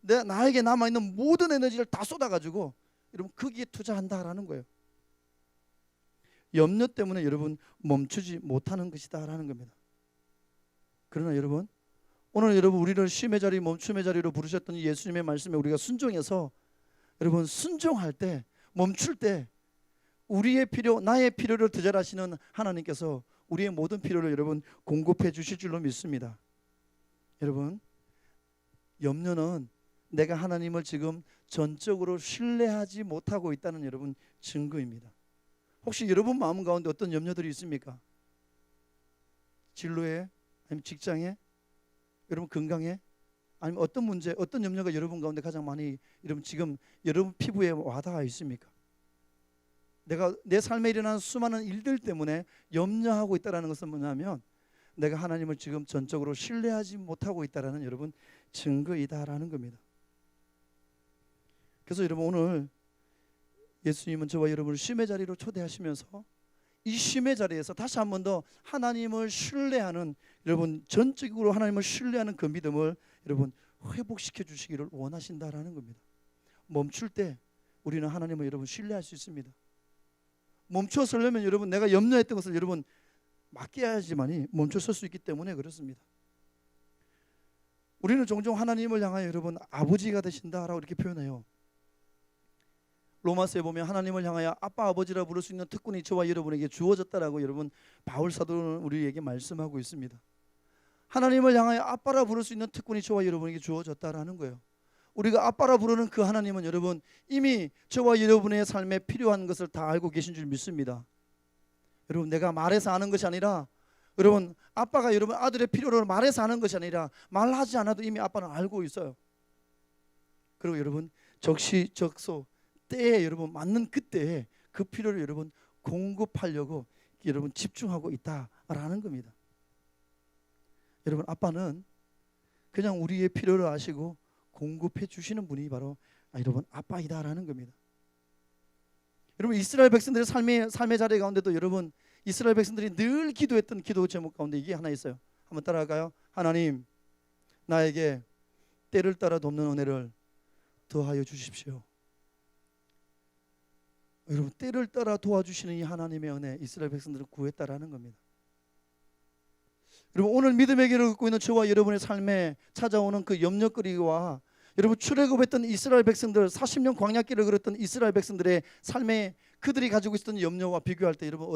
나에게 남아있는 모든 에너지를 다 쏟아가지고 여러분 거기에 투자한다라는 거예요. 염려 때문에 여러분 멈추지 못하는 것이다라는 겁니다. 그러나 여러분 오늘 여러분 우리를 쉼의 자리 멈춤의 자리로 부르셨던 예수님의 말씀에 우리가 순종해서 여러분 순종할 때 멈출 때 우리의 필요 나의 필요를 드절하시는 하나님께서 우리의 모든 필요를 여러분 공급해 주실 줄로 믿습니다. 여러분 염려는 내가 하나님을 지금 전적으로 신뢰하지 못하고 있다는 여러분 증거입니다. 혹시 여러분 마음 가운데 어떤 염려들이 있습니까? 진로에 아니면 직장에 여러분 건강에 아니면 어떤 문제 어떤 염려가 여러분 가운데 가장 많이 여러분 지금 여러분 피부에 와닿아 있습니까? 내가 내 삶에 일어나는 수많은 일들 때문에 염려하고 있다는 것은 뭐냐면 내가 하나님을 지금 전적으로 신뢰하지 못하고 있다는 여러분 증거이다라는 겁니다. 그래서 여러분 오늘 예수님은 저와 여러분을 쉼의 자리로 초대하시면서 이 쉼의 자리에서 다시 한 번 더 하나님을 신뢰하는 여러분 전적으로 하나님을 신뢰하는 그 믿음을 여러분 회복시켜 주시기를 원하신다라는 겁니다. 멈출 때 우리는 하나님을 여러분 신뢰할 수 있습니다. 멈춰 서려면 여러분 내가 염려했던 것을 여러분 맡겨야지만이 멈춰 설 수 있기 때문에 그렇습니다. 우리는 종종 하나님을 향하여 여러분 아버지가 되신다라고 이렇게 표현해요. 로마서에 보면 하나님을 향하여 아빠 아버지라 부를 수 있는 특권이 저와 여러분에게 주어졌다라고 여러분 바울 사도는 우리에게 말씀하고 있습니다. 하나님을 향하여 아빠라 부를 수 있는 특권이 저와 여러분에게 주어졌다라는 거예요. 우리가 아빠라 부르는 그 하나님은 여러분 이미 저와 여러분의 삶에 필요한 것을 다 알고 계신 줄 믿습니다. 여러분 내가 말해서 아는 것이 아니라 여러분 아빠가 여러분 아들의 필요를 말해서 아는 것이 아니라 말하지 않아도 이미 아빠는 알고 있어요. 그리고 여러분 적시적소 때에 여러분 맞는 그때에 그 필요를 여러분 공급하려고 여러분 집중하고 있다라는 겁니다. 여러분 아빠는 그냥 우리의 필요를 아시고 공급해 주시는 분이 바로 여러분 아빠이다라는 겁니다. 여러분 이스라엘 백성들의 삶의 자리 가운데도 여러분 이스라엘 백성들이 늘 기도했던 기도 제목 가운데 이게 하나 있어요. 한번 따라갈까요? 하나님 나에게 때를 따라 돕는 은혜를 더하여 주십시오. 여러분 때를 따라 도와주시는 이 하나님의 은혜 이스라엘 백성들을 구했다라는 겁니다. 여러분 오늘 믿음의 길을 걷고 있는 저와 여러분의 삶에 찾아오는 그 염려거리와 여러분 출애굽했던 이스라엘 백성들 40년 광야길을 걸었던 이스라엘 백성들의 삶에 그들이 가지고 있었던 염려와 비교할 때 여러분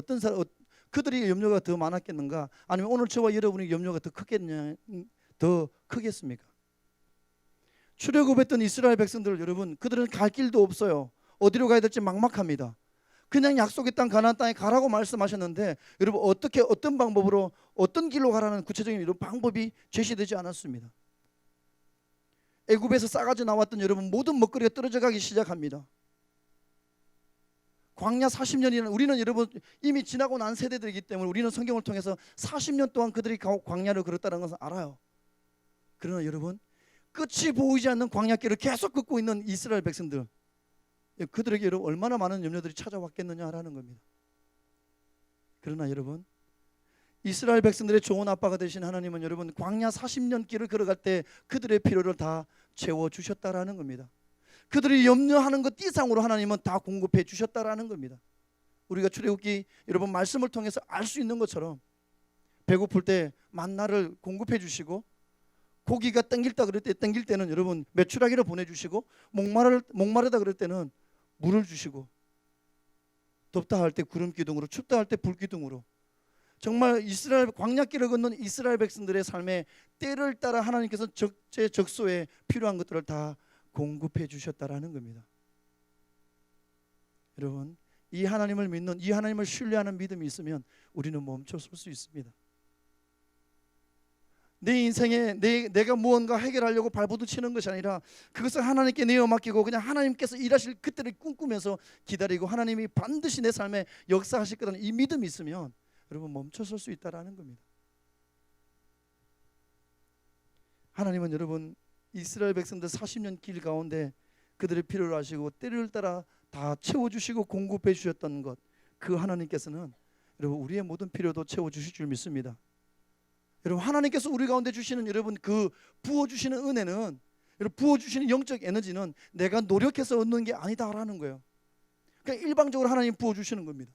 그들이 염려가 더 많았겠는가 아니면 오늘 저와 여러분의 염려가 더 크겠습니까? 출애굽했던 이스라엘 백성들 여러분 그들은 갈 길도 없어요. 어디로 가야 될지 막막합니다. 그냥 약속의 땅 가나안 땅에 가라고 말씀하셨는데 여러분 어떻게 어떤 방법으로 어떤 길로 가라는 구체적인 이런 방법이 제시되지 않았습니다. 애굽에서 싸가지 나왔던 여러분 모든 먹거리가 떨어져 가기 시작합니다. 광야 40년이라는 우리는 여러분 이미 지나고 난 세대들이기 때문에 우리는 성경을 통해서 40년 동안 그들이 광야를 걸었다는 것을 알아요. 그러나 여러분 끝이 보이지 않는 광야길을 계속 걷고 있는 이스라엘 백성들 그들에게 여러분 얼마나 많은 염려들이 찾아왔겠느냐라는 겁니다. 그러나 여러분 이스라엘 백성들의 좋은 아빠가 되신 하나님은 여러분 광야 40년 길을 걸어갈 때 그들의 필요를 다 채워주셨다라는 겁니다. 그들이 염려하는 것 이상으로 하나님은 다 공급해 주셨다라는 겁니다. 우리가 출애굽기 여러분 말씀을 통해서 알 수 있는 것처럼 배고플 때 만나를 공급해 주시고 고기가 땡길다 그럴 때 땡길 때는 여러분 메추라기를 보내주시고 목마르다 그럴 때는 물을 주시고 덥다 할 때 구름 기둥으로 춥다 할 때 불 기둥으로 정말 이스라엘 광야길을 걷는 이스라엘 백성들의 삶에 때를 따라 하나님께서 적재적소에 필요한 것들을 다 공급해 주셨다라는 겁니다. 여러분 이 하나님을 믿는 이 하나님을 신뢰하는 믿음이 있으면 우리는 멈춰설 수 있습니다. 내 인생에 내가 무언가 해결하려고 발버둥치는 것이 아니라 그것을 하나님께 내어 맡기고 그냥 하나님께서 일하실 그때를 꿈꾸면서 기다리고 하나님이 반드시 내 삶에 역사하실 거라는 이 믿음이 있으면 여러분 멈춰설 수 있다라는 겁니다. 하나님은 여러분 이스라엘 백성들 40년 길 가운데 그들의 필요를 아시고 때를 따라 다 채워주시고 공급해 주셨던 것 그 하나님께서는 여러분 우리의 모든 필요도 채워주실 줄 믿습니다. 여러분 하나님께서 우리 가운데 주시는 여러분 그 부어주시는 은혜는 여러분 부어주시는 영적 에너지는 내가 노력해서 얻는 게 아니다라는 거예요. 그러니까 일방적으로 하나님 부어주시는 겁니다.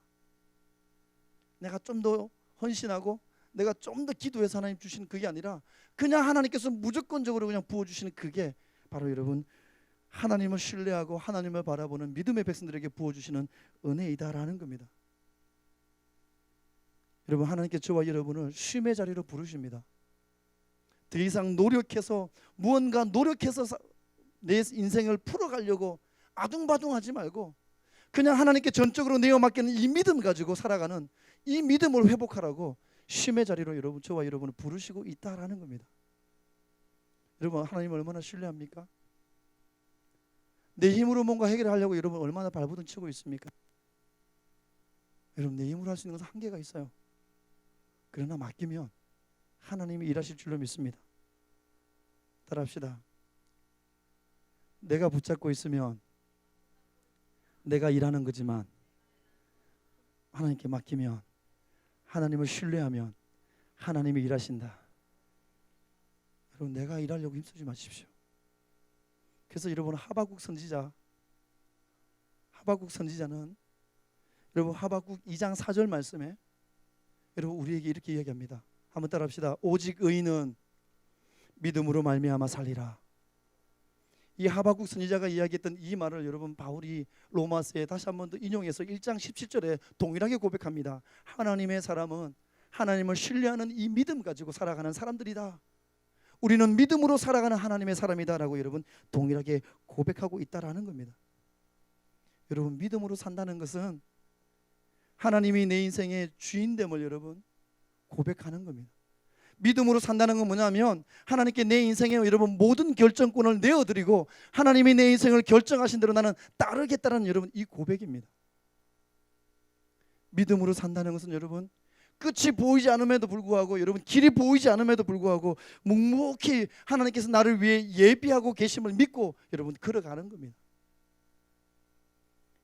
내가 좀 더 헌신하고 내가 좀 더 기도해서 하나님 주시는 그게 아니라 그냥 하나님께서 무조건적으로 그냥 부어주시는 그게 바로 여러분 하나님을 신뢰하고 하나님을 바라보는 믿음의 백성들에게 부어주시는 은혜이다라는 겁니다. 여러분 하나님께 저와 여러분을 쉼의 자리로 부르십니다. 더 이상 노력해서 무언가 노력해서 내 인생을 풀어가려고 아둥바둥하지 말고 그냥 하나님께 전적으로 내어 맡기는 이 믿음 가지고 살아가는 이 믿음을 회복하라고 쉼의 자리로 여러분 저와 여러분을 부르시고 있다라는 겁니다. 여러분 하나님을 얼마나 신뢰합니까? 내 힘으로 뭔가 해결하려고 여러분 얼마나 발버둥 치고 있습니까? 여러분 내 힘으로 할 수 있는 것은 한계가 있어요. 그러나 맡기면 하나님이 일하실 줄로 믿습니다. 따라합시다. 내가 붙잡고 있으면 내가 일하는 거지만 하나님께 맡기면 하나님을 신뢰하면 하나님이 일하신다. 여러분 내가 일하려고 힘쓰지 마십시오. 그래서 여러분 하박국 선지자는 여러분 하박국 2장 4절 말씀에 여러분 우리에게 이렇게 이야기합니다. 한번 따라합시다. 오직 의인은 믿음으로 말미암아 살리라. 이 하박국 선지자가 이야기했던 이 말을 여러분 바울이 로마서에 다시 한 번 더 인용해서 1장 17절에 동일하게 고백합니다. 하나님의 사람은 하나님을 신뢰하는 이 믿음 가지고 살아가는 사람들이다. 우리는 믿음으로 살아가는 하나님의 사람이다라고 여러분 동일하게 고백하고 있다라는 겁니다. 여러분 믿음으로 산다는 것은 하나님이 내 인생의 주인됨을 여러분 고백하는 겁니다. 믿음으로 산다는 건 뭐냐면 하나님께 내 인생에 여러분 모든 결정권을 내어드리고 하나님이 내 인생을 결정하신 대로 나는 따르겠다는 여러분 이 고백입니다. 믿음으로 산다는 것은 여러분 끝이 보이지 않음에도 불구하고 여러분 길이 보이지 않음에도 불구하고 묵묵히 하나님께서 나를 위해 예비하고 계심을 믿고 여러분 걸어가는 겁니다.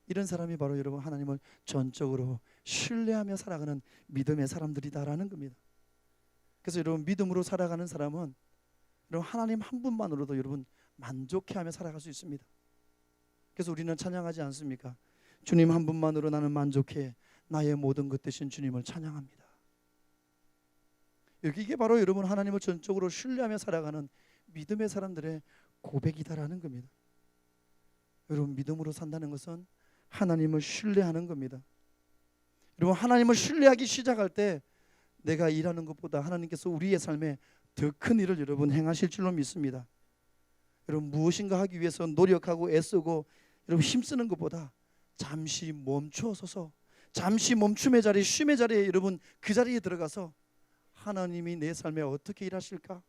이런 사람이 바로 여러분 하나님을 전적으로 신뢰하며 살아가는 믿음의 사람들이다라는 겁니다. 그래서 여러분 믿음으로 살아가는 사람은 여러분 하나님 한 분만으로도 여러분 만족해하며 살아갈 수 있습니다. 그래서 우리는 찬양하지 않습니까? 주님 한 분만으로 나는 만족해 나의 모든 것 되신 주님을 찬양합니다. 이게 바로 여러분 하나님을 전적으로 신뢰하며 살아가는 믿음의 사람들의 고백이다라는 겁니다. 여러분 믿음으로 산다는 것은 하나님을 신뢰하는 겁니다. 여러분 하나님을 신뢰하기 시작할 때 내가 일하는 것보다 하나님께서 우리의 삶에 더 큰 일을 여러분 행하실 줄로 믿습니다. 여러분 무엇인가 하기 위해서 노력하고 애쓰고 여러분 힘쓰는 것보다 잠시 멈추어서서 잠시 멈춤의 자리, 쉼의 자리에 여러분 그 자리에 들어가서 하나님이 내 삶에 어떻게 일하실까?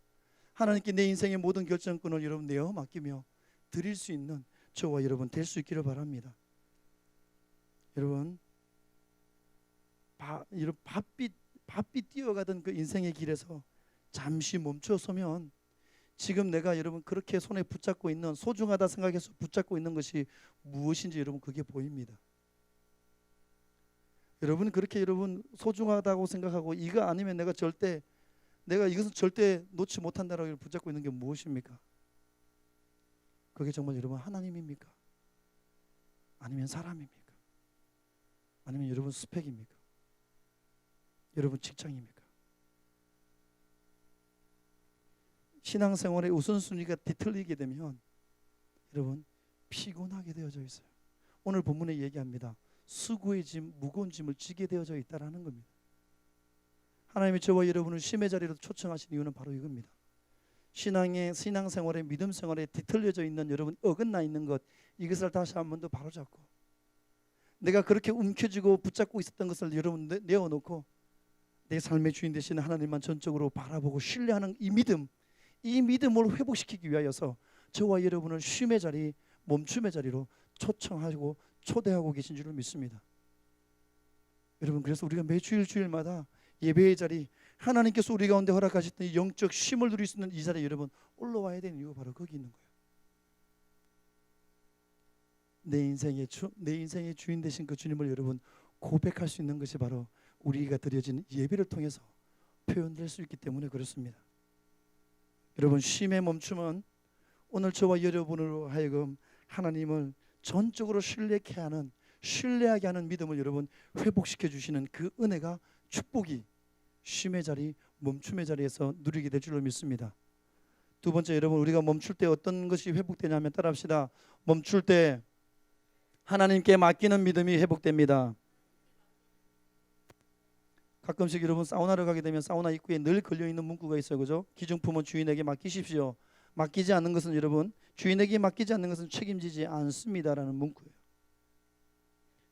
하나님께 내 인생의 모든 결정권을 여러분 내어 맡기며 드릴 수 있는 저와 여러분 될 수 있기를 바랍니다. 여러분 바삐 뛰어가던 그 인생의 길에서 잠시 멈춰서면 지금 내가 여러분 그렇게 손에 붙잡고 있는 소중하다 생각해서 붙잡고 있는 것이 무엇인지 여러분 그게 보입니다. 여러분 그렇게 여러분 소중하다고 생각하고 이거 아니면 내가 이것은 절대 놓지 못한다라고 붙잡고 있는 게 무엇입니까? 그게 정말 여러분 하나님입니까? 아니면 사람입니까? 아니면 여러분 스펙입니까? 여러분 직장입니까? 신앙생활의 우선순위가 뒤틀리게 되면 여러분 피곤하게 되어져 있어요. 오늘 본문에 얘기합니다. 수고의 짐, 무거운 짐을 지게 되어져 있다라는 겁니다. 하나님이 저와 여러분을 쉼의 자리로 초청하신 이유는 바로 이겁니다. 신앙생활의 믿음생활에 뒤틀려져 있는 여러분 어긋나 있는 것 이것을 다시 한 번 더 바로잡고 내가 그렇게 움켜쥐고 붙잡고 있었던 것을 여러분 내어놓고 내 삶의 주인 되시는 하나님만 전적으로 바라보고 신뢰하는 이 믿음을 회복시키기 위하여서 저와 여러분을 쉼의 자리, 멈춤의 자리로 초청하고 초대하고 계신 줄을 믿습니다. 여러분 그래서 우리가 매 주일마다 예배의 자리 하나님께서 우리 가운데 허락하셨던 이 영적 쉼을 누릴 수 있는 이 자리에 여러분 올라와야 되는 이유가 바로 거기 있는 거예요. 내 인생의 주인 되신 그 주님을 여러분 고백할 수 있는 것이 바로 우리가 드려진 예배를 통해서 표현될 수 있기 때문에 그렇습니다. 여러분 쉼의 멈춤은 오늘 저와 여러분으로 하여금 하나님을 전적으로 신뢰하게 하는 믿음을 여러분 회복시켜 주시는 그 은혜가, 축복이 쉼의 자리, 멈춤의 자리에서 누리게 될 줄로 믿습니다. 두 번째, 여러분, 우리가 멈출 때 어떤 것이 회복되냐면, 따라합시다. 멈출 때 하나님께 맡기는 믿음이 회복됩니다. 가끔씩 여러분 사우나를 가게 되면 사우나 입구에 늘 걸려있는 문구가 있어요. 그죠? 기중품은 주인에게 맡기십시오. 맡기지 않는 것은, 여러분, 주인에게 맡기지 않는 것은 책임지지 않습니다라는 문구예요.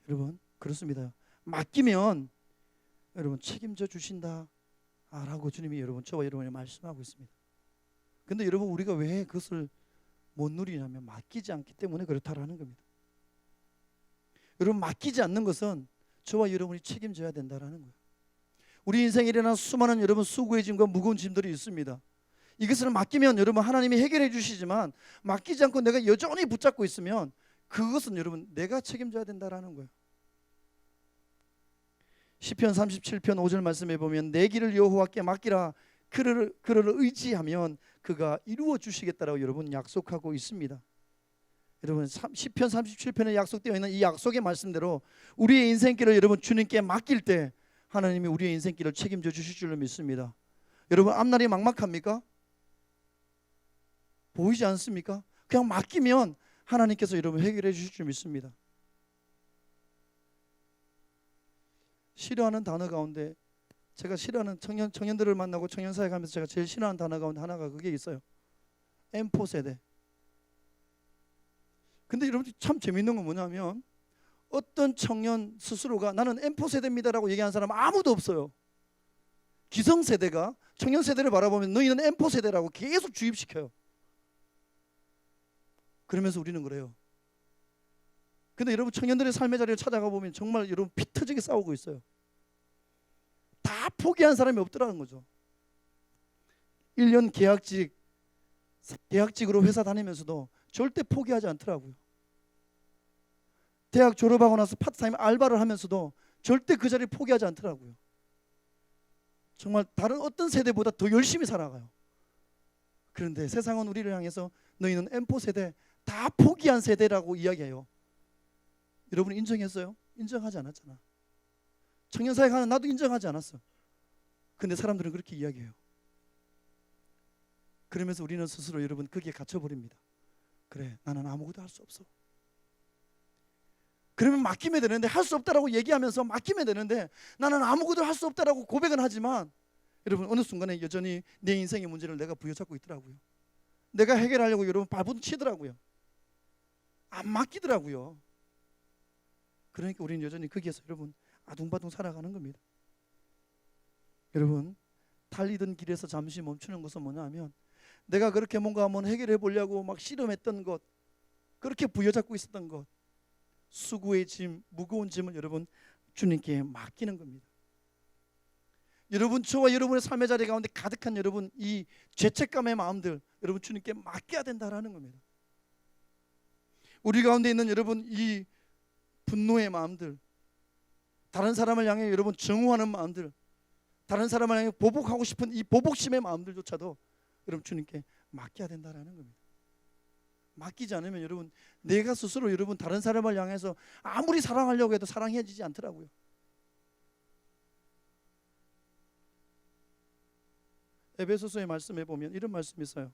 여러분, 그렇습니다. 맡기면 여러분 책임져 주신다 라고 주님이 여러분, 저와 여러분이 말씀하고 있습니다. 근데 여러분, 우리가 왜 그것을 못 누리냐면 맡기지 않기 때문에 그렇다라는 겁니다. 여러분, 맡기지 않는 것은 저와 여러분이 책임져야 된다라는 거예요. 우리 인생에 일어난 수많은 여러분 수고의 짐과 무거운 짐들이 있습니다. 이것을 맡기면 여러분 하나님이 해결해 주시지만, 맡기지 않고 내가 여전히 붙잡고 있으면 그것은 여러분 내가 책임져야 된다라는 거예요. 시편 37편 5절 말씀해 보면, 내 길을 여호와께 맡기라, 그를 의지하면 그가 이루어 주시겠다라고 여러분 약속하고 있습니다. 여러분, 시편 37편에 약속되어 있는 이 약속의 말씀대로 우리의 인생길을 여러분 주님께 맡길 때 하나님이 우리의 인생길을 책임져 주실 줄로 믿습니다. 여러분, 앞날이 막막합니까? 보이지 않습니까? 그냥 맡기면 하나님께서 여러분 해결해 주실 줄 믿습니다. 싫어하는 단어 가운데, 제가 싫어하는 청년들을 만나고 청년사회 가면서 제가 제일 싫어하는 단어 가운데 하나가 그게 있어요. M4 세대. 근데 여러분 참 재밌는 건 뭐냐면, 어떤 청년 스스로가 나는 M4 세대입니다라고 얘기하는 사람은 아무도 없어요. 기성세대가 청년 세대를 바라보면 너희는 M4 세대라고 계속 주입시켜요. 그러면서 우리는 그래요. 근데 여러분, 청년들의 삶의 자리를 찾아가 보면 정말 여러분 피 터지게 싸우고 있어요. 다 포기한 사람이 없더라는 거죠. 1년 계약직으로 회사 다니면서도 절대 포기하지 않더라고요. 대학 졸업하고 나서 파트타임 알바를 하면서도 절대 그 자리를 포기하지 않더라고요. 정말 다른 어떤 세대보다 더 열심히 살아가요. 그런데 세상은 우리를 향해서 너희는 M4 세대, 다 포기한 세대라고 이야기해요. 여러분 인정했어요? 인정하지 않았잖아. 청년사회 가는 나도 인정하지 않았어. 근데 사람들은 그렇게 이야기해요. 그러면서 우리는 스스로 여러분 거기에 갇혀버립니다. 그래, 나는 아무것도 할 수 없어. 그러면 맡기면 되는데, 할 수 없다라고 얘기하면서 맡기면 되는데 나는 아무것도 할 수 없다라고 고백은 하지만, 여러분 어느 순간에 여전히 내 인생의 문제를 내가 부여잡고 있더라고요. 내가 해결하려고 여러분 발부치더라고요. 안 맡기더라고요. 그러니까 우리는 여전히 거기에서 여러분 아둥바둥 살아가는 겁니다. 여러분, 달리던 길에서 잠시 멈추는 것은 뭐냐 하면, 내가 그렇게 뭔가 한번 해결해 보려고 막 실험했던 것, 그렇게 부여잡고 있었던 것, 수고의 짐, 무거운 짐을 여러분 주님께 맡기는 겁니다. 여러분, 저와 여러분의 삶의 자리 가운데 가득한 여러분 이 죄책감의 마음들, 여러분 주님께 맡겨야 된다라는 겁니다. 우리 가운데 있는 여러분 이 분노의 마음들, 다른 사람을 향해 여러분 증오하는 마음들, 다른 사람을 향해 보복하고 싶은 이 보복심의 마음들조차도 여러분 주님께 맡겨야 된다라는 겁니다. 맡기지 않으면 여러분 내가 스스로 여러분 다른 사람을 향해서 아무리 사랑하려고 해도 사랑해지지 않더라고요. 에베소서의 말씀에 보면 이런 말씀이 있어요.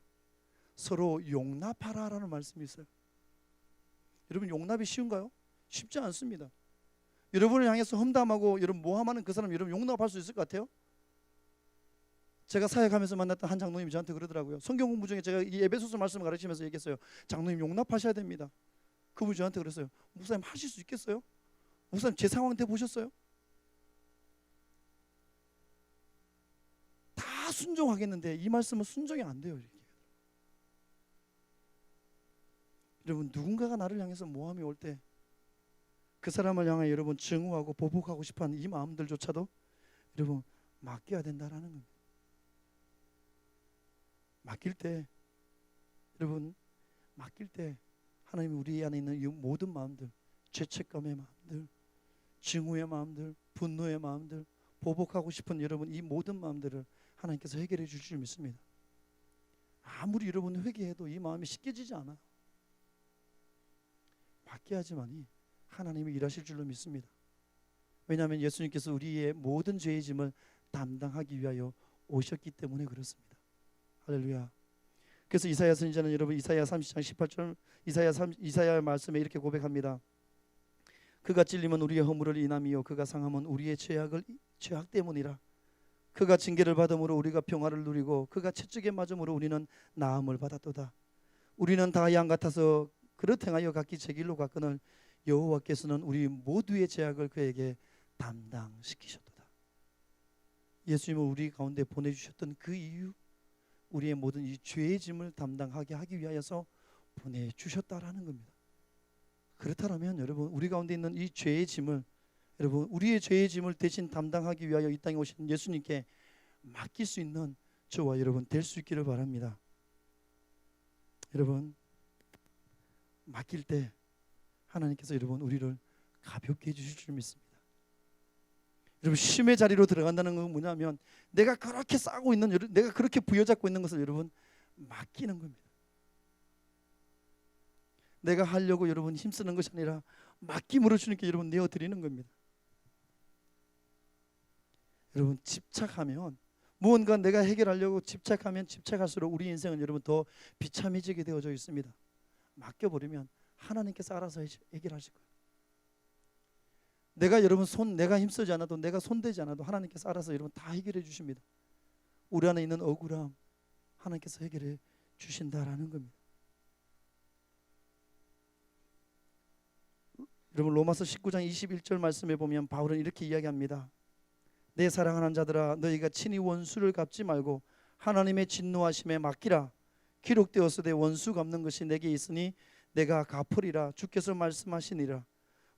서로 용납하라라는 말씀이 있어요. 여러분, 용납이 쉬운가요? 쉽지 않습니다. 여러분을 향해서 험담하고 여러분 모함하는 그 사람 여러분 용납할 수 있을 것 같아요? 제가 사역하면서 만났던 한 장로님이 저한테 그러더라고요. 성경 공부 중에 제가 이 에베소서 말씀을 가르치면서 얘기했어요. 장로님, 용납하셔야 됩니다. 그분이 저한테 그랬어요. 목사님, 하실 수 있겠어요? 목사님, 제 상황 때 보셨어요? 다 순종하겠는데 이 말씀은 순종이 안 돼요. 이렇게. 여러분, 누군가가 나를 향해서 모함이 올 때 그 사람을 향해 여러분 증오하고 보복하고 싶어하는 이 마음들조차도 여러분 맡겨야 된다라는 겁니다. 맡길 때, 여러분 맡길 때 하나님이 우리 안에 있는 이 모든 마음들, 죄책감의 마음들, 증오의 마음들, 분노의 마음들, 보복하고 싶은 여러분 이 모든 마음들을 하나님께서 해결해 주실 줄 믿습니다. 아무리 여러분 회개해도 이 마음이 씻겨지지 않아요. 맡겨야지만이 하나님이 일하실 줄로 믿습니다. 왜냐하면 예수님께서 우리의 모든 죄의 짐을 담당하기 위하여 오셨기 때문에 그렇습니다. 할렐루야. 그래서 이사야 선지자는 여러분 이사야 30장 18절 이사야 말씀에 이렇게 고백합니다. 그가 찔림은 우리의 허물을 인함이요 그가 상함은 우리의 죄악 때문이라. 그가 징계를 받음으로 우리가 평화를 누리고 그가 채찍에 맞음으로 우리는 나음을 받았도다. 우리는 다 양 같아서 그릇 행하여 각기 제 길로 갔거늘 여호와께서는 우리 모두의 죄악을 그에게 담당시키셨도다. 예수님을 우리 가운데 보내주셨던 그 이유, 우리의 모든 이 죄의 짐을 담당하게 하기 위하여서 보내주셨다라는 겁니다. 그렇다면 여러분 우리 가운데 있는 이 죄의 짐을 여러분 우리의 죄의 짐을 대신 담당하기 위하여 이 땅에 오신 예수님께 맡길 수 있는 저와 여러분 될 수 있기를 바랍니다. 여러분 맡길 때 하나님께서 여러분 우리를 가볍게 해주실 줄 믿습니다. 여러분 쉼의 자리로 들어간다는 건 뭐냐면 내가 그렇게 싸고 있는 내가 그렇게 부여잡고 있는 것을 여러분 맡기는 겁니다. 내가 하려고 여러분 힘쓰는 것이 아니라 맡김으로 주님께 여러분 내어드리는 겁니다. 여러분 집착하면 무언가 내가 해결하려고 집착하면 집착할수록 우리 인생은 여러분 더 비참해지게 되어져 있습니다. 맡겨버리면 하나님께서 알아서 해결하실 거예요. 내가 여러분 내가 힘쓰지 않아도 내가 손대지 않아도 하나님께서 알아서 여러분 다 해결해 주십니다. 우리 안에 있는 억울함 하나님께서 해결해 주신다라는 겁니다. 여러분 로마서 19장 21절 말씀에 보면 바울은 이렇게 이야기합니다. 내 사랑하는 자들아 너희가 친히 원수를 갚지 말고 하나님의 진노하심에 맡기라. 기록되었으되 원수 갚는 것이 내게 있으니 내가 갚으리라. 주께서 말씀하시니라.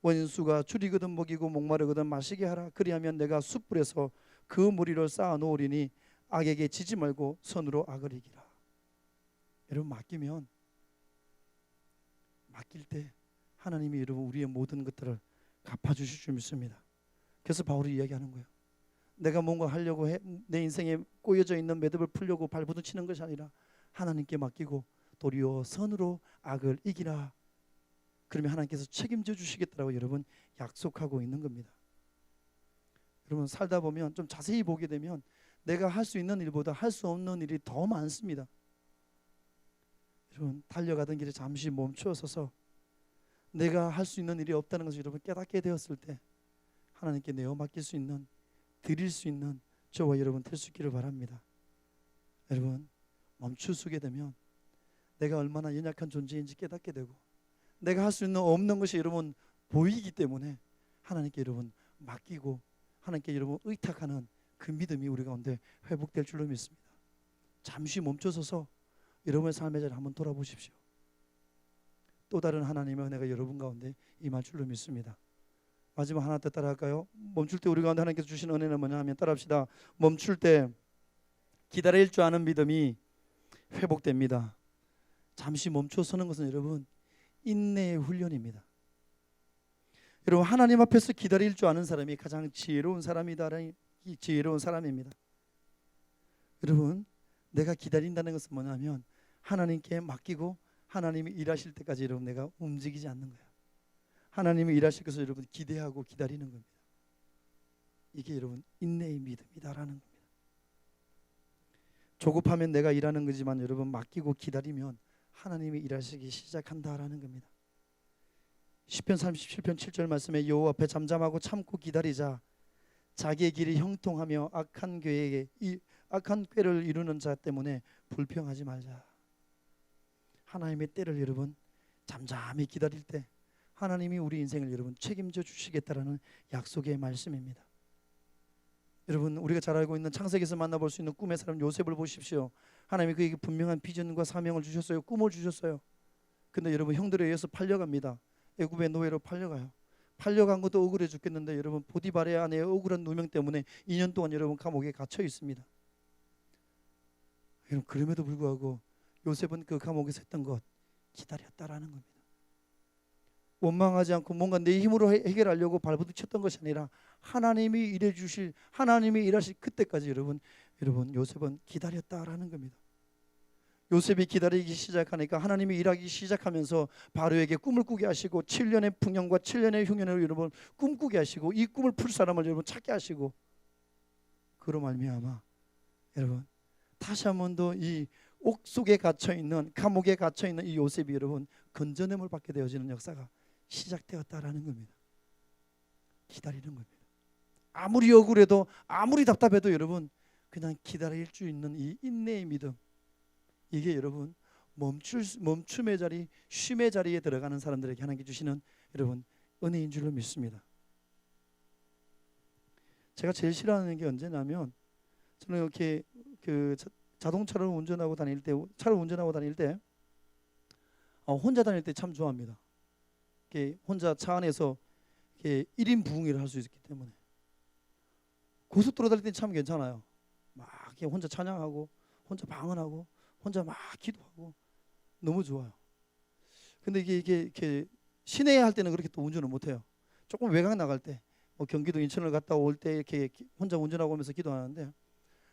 원수가 줄이거든 먹이고 목마르거든 마시게 하라. 그리하면 내가 숯불에서 그 무리를 쌓아 놓으리니 악에게 지지 말고 선으로 악을 이기라. 여러분 맡길 때 하나님이 여러분 우리의 모든 것들을 갚아주실 줄 믿습니다. 그래서 바울이 이야기하는 거예요. 내가 뭔가 하려고 내 인생에 꼬여져 있는 매듭을 풀려고 발부딪히는 것이 아니라 하나님께 맡기고 도리어 선으로 악을 이기라. 그러면 하나님께서 책임져 주시겠다라고 여러분 약속하고 있는 겁니다. 여러분 살다 보면 좀 자세히 보게 되면 내가 할 수 있는 일보다 할 수 없는 일이 더 많습니다. 여러분 달려가던 길에 잠시 멈추어서서 내가 할 수 있는 일이 없다는 것을 여러분 깨닫게 되었을 때 하나님께 내어 맡길 수 있는 드릴 수 있는 저와 여러분 될 수 있기를 바랍니다. 여러분 멈추게 되면 내가 얼마나 연약한 존재인지 깨닫게 되고 내가 할 수 있는 없는 것이 여러분 보이기 때문에 하나님께 여러분 맡기고 하나님께 여러분 의탁하는 그 믿음이 우리 가운데 회복될 줄로 믿습니다. 잠시 멈춰서서 여러분의 삶의 자리를 한번 돌아보십시오. 또 다른 하나님의 은혜가 여러분 가운데 임할 줄로 믿습니다. 마지막 하나 더 따라할까요? 멈출 때 우리 가운데 하나님께서 주신 은혜는 뭐냐 하면 따라합시다. 멈출 때 기다릴 줄 아는 믿음이 회복됩니다. 잠시 멈춰서는 것은 여러분 인내의 훈련입니다. 여러분 하나님 앞에서 기다릴 줄 아는 사람이 가장 지혜로운 사람입니다. 여러분 내가 기다린다는 것은 뭐냐면 하나님께 맡기고 하나님이 일하실 때까지 여러분 내가 움직이지 않는 거예요. 하나님이 일하실 것을 여러분 기대하고 기다리는 겁니다. 이게 여러분 인내의 믿음이다라는 겁니다. 조급하면 내가 일하는 거지만 여러분 맡기고 기다리면 하나님이 일하시기 시작한다라는 겁니다. 시편 37편 7절 말씀에 여호와 앞에 잠잠하고 참고 기다리자. 자기의 길이 형통하며 악한 꾀를 이루는 자 때문에 불평하지 말자. 하나님의 때를 여러분 잠잠히 기다릴 때 하나님이 우리 인생을 여러분 책임져 주시겠다라는 약속의 말씀입니다. 여러분 우리가 잘 알고 있는 창세기에서 만나볼 수 있는 꿈의 사람 요셉을 보십시오. 하나님이 그에게 분명한 비전과 사명을 주셨어요. 꿈을 주셨어요. 근데 여러분 형들에 의해서 팔려갑니다. 애굽의 노예로 팔려가요. 팔려간 것도 억울해 죽겠는데 여러분 보디발의 아내의 억울한 누명 때문에 2년 동안 여러분 감옥에 갇혀 있습니다. 여러분 그럼에도 불구하고 요셉은 그 감옥에서 했던 것 기다렸다라는 겁니다. 원망하지 않고 뭔가 내 힘으로 해결하려고 발부딪혔던 것이 아니라 하나님이 일해 주실 하나님이 일하실 그때까지 여러분 요셉은 기다렸다라는 겁니다. 요셉이 기다리기 시작하니까 하나님이 일하기 시작하면서 바로에게 꿈을 꾸게 하시고 7년의 풍년과 7년의 흉년을 여러분 꿈꾸게 하시고 이 꿈을 풀 사람을 여러분 찾게 하시고 그로 말미암아 여러분 다시 한 번 더 이 옥 속에 갇혀 있는 감옥에 갇혀 있는 이 요셉이 여러분 건져냄을 받게 되어지는 역사가 시작되었다라는 겁니다. 기다리는 겁니다. 아무리 억울해도 아무리 답답해도 여러분 그냥 기다릴 수 있는 이 인내의 믿음, 이게 여러분 멈춤의 자리, 쉼의 자리에 들어가는 사람들에게 하나님께 주시는 여러분 은혜인 줄로 믿습니다. 제가 제일 싫어하는 게 언제냐면 저는 이렇게 그 자동차를 운전하고 다닐 때, 차를 운전하고 다닐 때 혼자 다닐 때 참 좋아합니다. 이렇게 혼자 차 안에서 이렇게 1인 부흥회를 할 수 있기 때문에 고속도로 달릴 때 참 괜찮아요. 막 이렇게 혼자 찬양하고 혼자 방언하고 혼자 막 기도하고 너무 좋아요. 근데 이게 이렇게 시내에 할 때는 그렇게 또 운전을 못 해요. 조금 외곽 나갈 때 뭐 경기도 인천을 갔다 올 때 이렇게 혼자 운전하고 오면서 기도하는데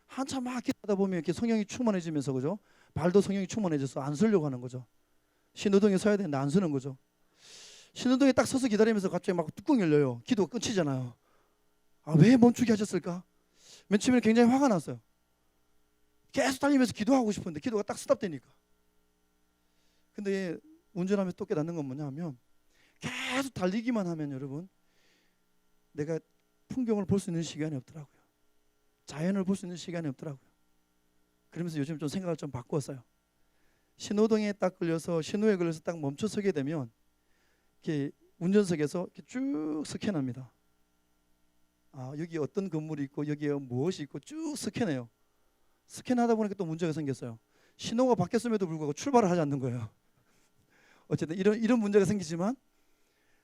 한참 막 기도하다 보면 이렇게 성령이 충만해지면서 그죠? 발도 성령이 충만해져서 안 서려고 하는 거죠. 신호등에 서야 되는데 안 서는 거죠. 신호등에 딱 서서 기다리면서 갑자기 막 뚜껑 열려요. 기도가 끊기잖아요. 아, 왜 멈추게 하셨을까? 맨 처음에 굉장히 화가 났어요. 계속 달리면서 기도하고 싶은데 기도가 딱 스탑되니까. 근데 운전하면서 또 깨닫는 건 뭐냐면 계속 달리기만 하면 여러분 내가 풍경을 볼 수 있는 시간이 없더라고요. 자연을 볼 수 있는 시간이 없더라고요. 그러면서 요즘 좀 생각을 좀 바꿨어요. 신호등에 딱 걸려서 신호에 걸려서 딱 멈춰 서게 되면 이렇게 운전석에서 이렇게 쭉 스캔합니다. 아, 여기 어떤 건물이 있고 여기에 무엇이 있고 쭉 스캔해요. 스캔하다 보니까 또 문제가 생겼어요. 신호가 바뀌었음에도 불구하고 출발을 하지 않는 거예요. 어쨌든 이런 문제가 생기지만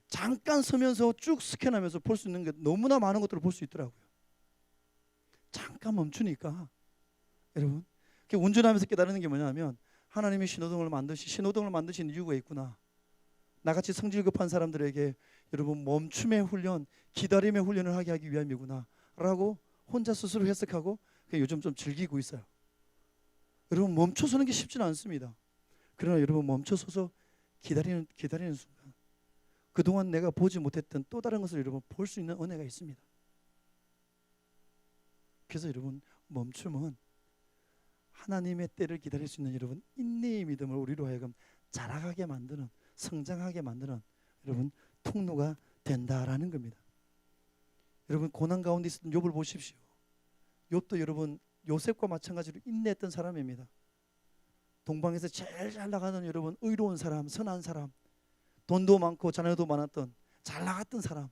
잠깐 서면서 쭉 스캔하면서 볼 수 있는 게 너무나 많은 것들을 볼 수 있더라고요. 잠깐 멈추니까 여러분 운전하면서 깨달는 게 뭐냐면 하나님이 신호등을 만드신 이유가 있구나. 나같이 성질 급한 사람들에게 여러분 멈춤의 훈련, 기다림의 훈련을 하게 하기 위함이구나 라고 혼자 스스로 해석하고 요즘 좀 즐기고 있어요. 여러분 멈춰서는 게 쉽지는 않습니다. 그러나 여러분 멈춰서서 기다리는 순간 그동안 내가 보지 못했던 또 다른 것을 여러분 볼 수 있는 은혜가 있습니다. 그래서 여러분 멈춤은 하나님의 때를 기다릴 수 있는 여러분 인내의 믿음을 우리로 하여금 자라가게 만드는, 성장하게 만드는 여러분 통로가 된다라는 겁니다. 여러분 고난 가운데 있었던 욥을 보십시오. 욥도 여러분 요셉과 마찬가지로 인내했던 사람입니다. 동방에서 제일 잘 나가는 여러분 의로운 사람, 선한 사람, 돈도 많고 자녀도 많았던 잘 나갔던 사람,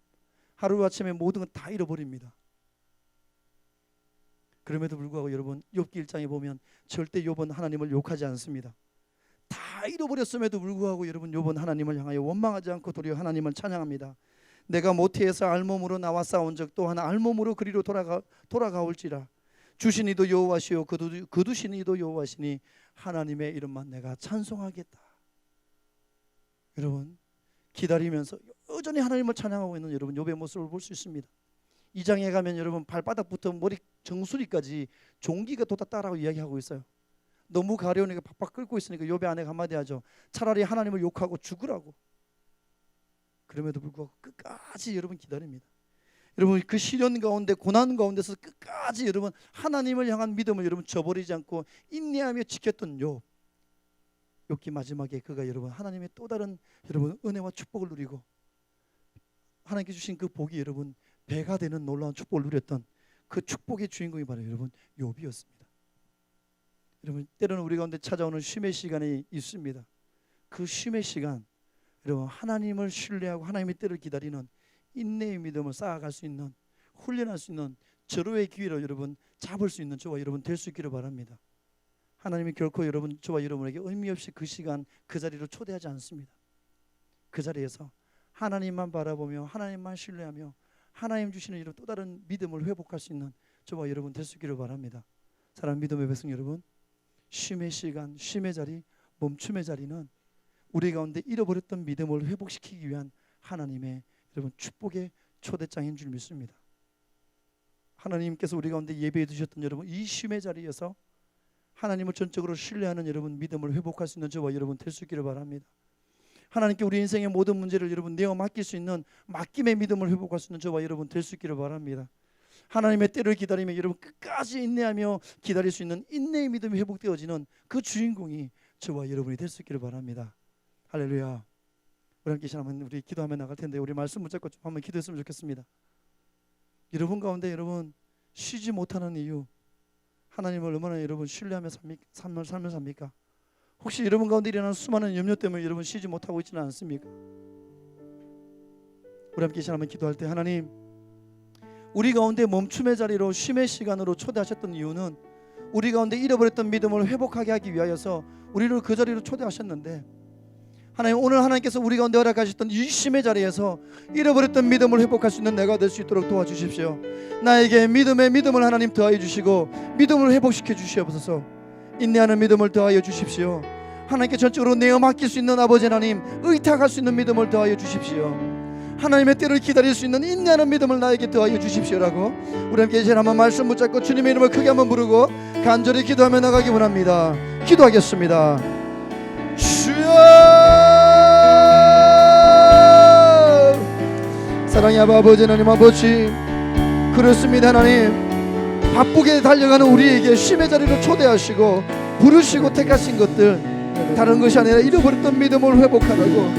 하루아침에 모든 건 다 잃어버립니다. 그럼에도 불구하고 여러분 욥기 1장에 보면 절대 욥은 하나님을 욕하지 않습니다. 다 잃어버렸음에도 불구하고 여러분 욥은 하나님을 향하여 원망하지 않고 도리어 하나님을 찬양합니다. 내가 모태에서 알몸으로 나와 싸운 적 또한 알몸으로 그리로 돌아가올지라. 주신 이도 여호와시요 거두신 이도 여호와시니 하나님의 이름만 내가 찬송하겠다. 여러분 기다리면서 여전히 하나님을 찬양하고 있는 여러분 욥의 모습을 볼 수 있습니다. 2장에 가면 여러분 발바닥부터 머리 정수리까지 종기가 돋았다라고 이야기하고 있어요. 너무 가려우니까 팍팍 끓고 있으니까 욥의 아내가 한마디 하죠. 차라리 하나님을 욕하고 죽으라고. 그럼에도 불구하고 끝까지 여러분 기다립니다. 여러분 그 시련 가운데 고난 가운데서 끝까지 여러분 하나님을 향한 믿음을 여러분 저버리지 않고 인내하며 지켰던 욥. 욥기 마지막에 그가 여러분 하나님의 또 다른 여러분 은혜와 축복을 누리고 하나님께 주신 그 복이 여러분 배가 되는 놀라운 축복을 누렸던 그 축복의 주인공이 바로 여러분 욥이었습니다. 여러분 때로는 우리 가운데 찾아오는 쉼의 시간이 있습니다. 그 쉼의 시간 여러분 하나님을 신뢰하고 하나님의 때를 기다리는 인내의 믿음을 쌓아갈 수 있는 훈련할 수 있는 절호의 기회로 여러분 잡을 수 있는 저와 여러분 될 수 있기를 바랍니다. 하나님이 결코 저와 여러분에게 의미 없이 그 시간 그 자리로 초대하지 않습니다. 그 자리에서 하나님만 바라보며 하나님만 신뢰하며 하나님 주시는 이런 또 다른 믿음을 회복할 수 있는 저와 여러분 될 수 있기를 바랍니다. 사랑하는 믿음의 백성 여러분, 쉼의 시간, 쉼의 자리, 멈춤의 자리는 우리 가운데 잃어버렸던 믿음을 회복시키기 위한 하나님의 여러분 축복의 초대장인 줄 믿습니다. 하나님께서 우리 가운데 예배해 주셨던 여러분 이 쉼의 자리에서 하나님을 전적으로 신뢰하는 여러분 믿음을 회복할 수 있는 저와 여러분 될 수 있기를 바랍니다. 하나님께 우리 인생의 모든 문제를 여러분 내어 맡길 수 있는 맡김의 믿음을 회복할 수 있는 저와 여러분 될 수 있기를 바랍니다. 하나님의 때를 기다리며 여러분 끝까지 인내하며 기다릴 수 있는 인내의 믿음이 회복되어지는 그 주인공이 저와 여러분이 될 수 있기를 바랍니다. 할렐루야. 우리 함께 한번 우리 기도하며 나갈 텐데 우리 말씀 붙잡고 좀 한번 기도했으면 좋겠습니다. 여러분 가운데 여러분 쉬지 못하는 이유, 하나님을 얼마나 여러분 신뢰하며 삶을 삽니까? 혹시 여러분 가운데 일어나는 수많은 염려 때문에 여러분 쉬지 못하고 있지는 않습니까? 우리 함께 한번 기도할 때 하나님, 우리 가운데 멈춤의 자리로 쉼의 시간으로 초대하셨던 이유는 우리 가운데 잃어버렸던 믿음을 회복하게 하기 위하여서 우리를 그 자리로 초대하셨는데, 하나님 오늘 하나님께서 우리 가운데 허락하셨던 이 쉼의 자리에서 잃어버렸던 믿음을 회복할 수 있는 내가 될 수 있도록 도와주십시오. 나에게 믿음을 하나님 더하여 주시고 믿음을 회복시켜 주시옵소서. 인내하는 믿음을 더하여 주십시오. 하나님께 전적으로 내어 맡길 수 있는 아버지 하나님, 의탁할 수 있는 믿음을 더하여 주십시오. 하나님의 때를 기다릴 수 있는 인내하는 믿음을 나에게 더하여 주십시오라고 우리 함께 이제 한번 말씀 붙잡고 주님의 이름을 크게 한번 부르고 간절히 기도하며 나가기 원합니다. 기도하겠습니다. 주여, 사랑의 아버지 하나님, 아버지 그렇습니다. 하나님 바쁘게 달려가는 우리에게 쉼의 자리로 초대하시고 부르시고 택하신 것들 다른 것이 아니라 잃어버렸던 믿음을 회복하라고